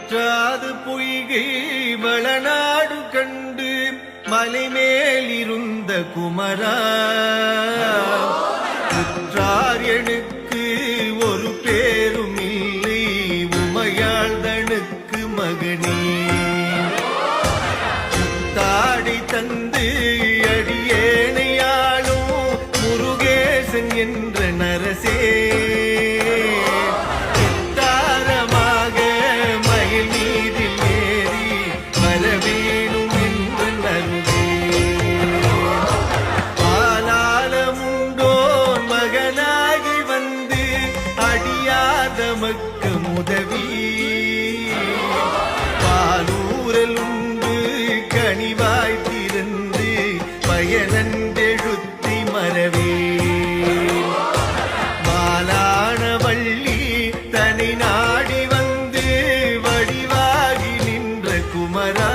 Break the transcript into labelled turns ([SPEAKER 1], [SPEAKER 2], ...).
[SPEAKER 1] வற்றாது பொய்கை வளநாடு கண்டு மலைமேலிருந்த குமரா உற்றார் எனக்கு ஒரு பேரும் இல்லை உமையாள்தனுக்கு மகனே தாடி தந்து அடியேனையாளும் முருகேசன் என்ற நரசே நமக்கு உதவி பாலூரல் உண்டு கனிவாய் திறந்து பயனந்தெழுத்தி மரவே மாலான வள்ளி தனி நாடி வந்து வடிவாகி நின்ற குமரா